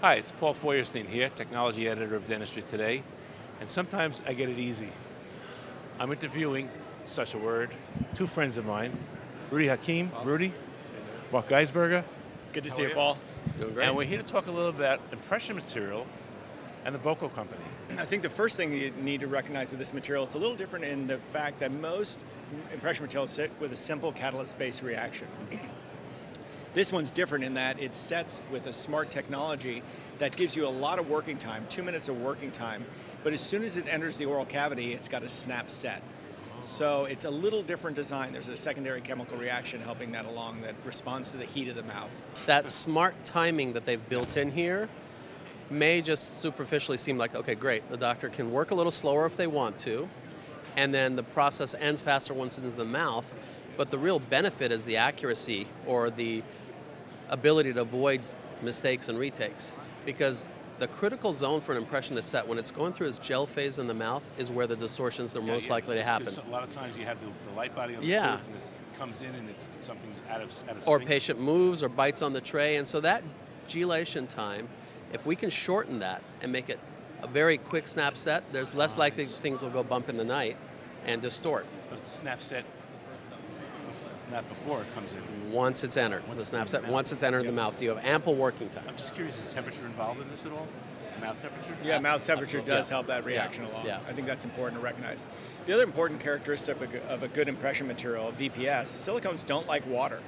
Hi, it's Paul Feuerstein here, technology editor of Dentistry Today, and sometimes I get it easy. I'm interviewing, such a word, two friends of mine, Rudy Hakim, Rudy, Marc Geissberger. Good to see you, Paul. Doing great. And we're here to talk a little about impression material and the Voco company. I think the first thing you need to recognize with this material, it's a little different in the fact that most impression materials sit with a simple catalyst-based reaction. This one's different in that it sets with a smart technology that gives you a lot of working time, 2 minutes of working time, but as soon as it enters the oral cavity, it's got a snap set. So it's a little different design. There's a secondary chemical reaction helping that along that responds to the heat of the mouth. That smart timing that they've built in here may just superficially seem like, okay, great, the doctor can work a little slower if they want to, and then the process ends faster once it is in the mouth, but the real benefit is the accuracy or the ability to avoid mistakes and retakes, because the critical zone for an impression to set when it's going through its gel phase in the mouth is where the distortions are most likely to happen. A lot of times you have the light body on the Yeah. tooth and it comes in and something's out of Or sync. patient moves or bites on the tray, and so that gelation time, if we can shorten that and make it a very quick snap set, there's less likely things will go bump in the night and distort. But it's a snap set, not before it comes in. Once it's entered, Once the it's snap in the set, mouth. once it's entered the mouth, so you have ample working time. I'm just curious, is temperature involved in this at all? Mouth temperature? Yeah, mouth temperature does Yeah. help that reaction along. Yeah. I think that's important to recognize. The other important characteristic of a good impression material, VPS, silicones don't like water.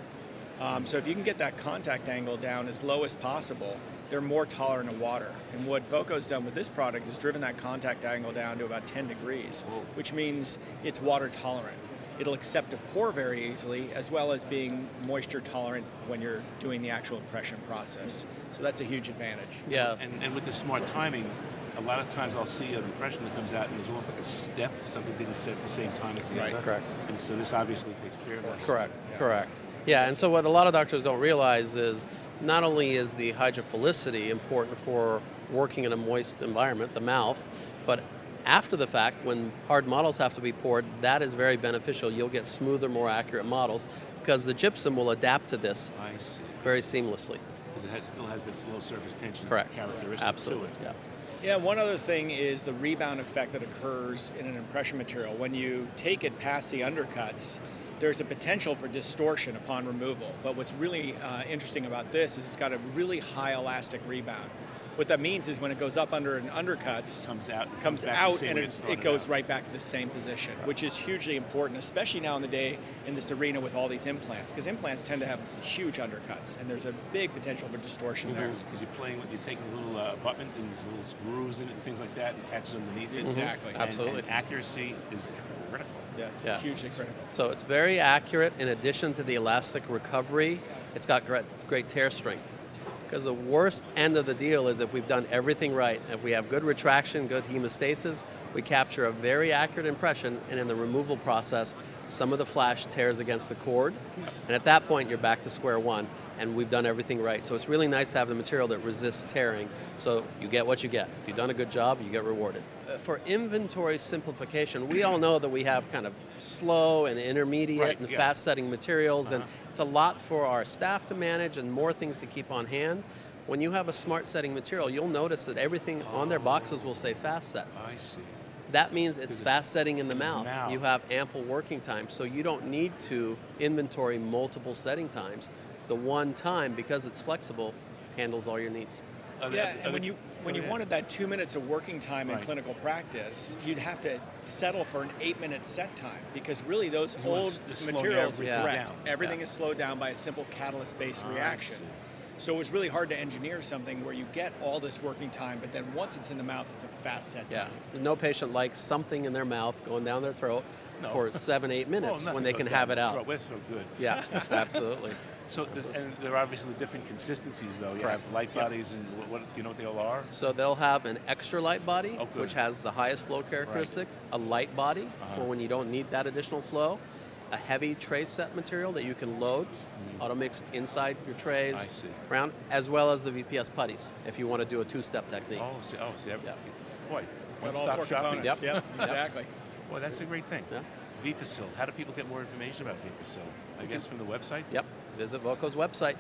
So if you can get that contact angle down as low as possible, they're more tolerant of water. And what Voco's done with this product is driven that contact angle down to about 10 degrees, which means it's water tolerant. It'll accept a pore very easily, as well as being moisture tolerant when you're doing the actual impression process. So that's a huge advantage. Yeah. And with the smart timing, a lot of times I'll see an impression that comes out and there's almost like a step, something didn't set at the same time as the Right. other. Correct. And so this obviously takes care of that. Correct, Yeah. correct. Yeah, and so what a lot of doctors don't realize is not only is the hydrophilicity important for working in a moist environment, the mouth, but after the fact, when hard models have to be poured, that is very beneficial. You'll get smoother, more accurate models because the gypsum will adapt to this I see. very seamlessly. Because it still has this low surface tension Correct. characteristic Absolutely, to it. yeah. Yeah, one other thing is the rebound effect that occurs in an impression material. When you take it past the undercuts, there's a potential for distortion upon removal. But what's really interesting about this is it's got a really high elastic rebound. What that means is when it goes up under an undercuts, Comes out out the same and way it started goes out. right back to the same position, which is hugely important, especially now in the day in this arena with all these implants, because implants tend to have huge undercuts, and there's a big potential for distortion there. Because you're taking a little abutment and there's little grooves in it and things like that and catches underneath it. Exactly. And- Absolutely. And accuracy is critical. Yeah, it's Yeah. hugely critical. So it's very accurate. In addition to the elastic recovery, it's got great tear strength. Because the worst end of the deal is if we've done everything right, if we have good retraction, good hemostasis, we capture a very accurate impression, and in the removal process, some of the flash tears against the cord, and at that point you're back to square one, and we've done everything right. So it's really nice to have the material that resists tearing, so you get what you get. If you've done a good job, you get rewarded. For inventory simplification, we all know that we have kind of slow and intermediate Right, and yeah. fast-setting materials, and it's a lot for our staff to manage and more things to keep on hand. When you have a smart setting material, you'll notice that everything on their boxes will say fast set. I see. That means it's 'Cause it's fast setting in the in the mouth. mouth. You have ample working time, so you don't need to inventory multiple setting times. The one time, because it's flexible, handles all your needs. Yeah, and when you wanted that 2 minutes of working time in Right. clinical practice, you'd have to settle for an 8-minute set time because really those You want old to slow materials, everything correct, down. everything Yeah. is slowed down by a simple catalyst-based I reaction. see. So it was really hard to engineer something where you get all this working time, but then once it's in the mouth, it's a fast set Yeah, time. no patient likes something in their mouth going down their throat for 7-8 minutes Well, when nothing they goes can down have it the out. throat. We're so good. Yeah, absolutely. So, and there are obviously different consistencies, though. You have light bodies, and what do you know what they all are? So they'll have an extra light body, Oh, good. which has the highest flow characteristic, a light body for when you don't need that additional flow, a heavy tray set material that you can load, auto-mixed inside your trays, I see. around, as well as the VPS putties, if you want to do a two-step technique. See, Yeah. boy, Got one all stop four shopping. components. Yep, exactly. Boy, that's a great thing. Yeah. V-Posil. How do people get more information about V-Posil? I guess from the website? Yep, visit Voco's website.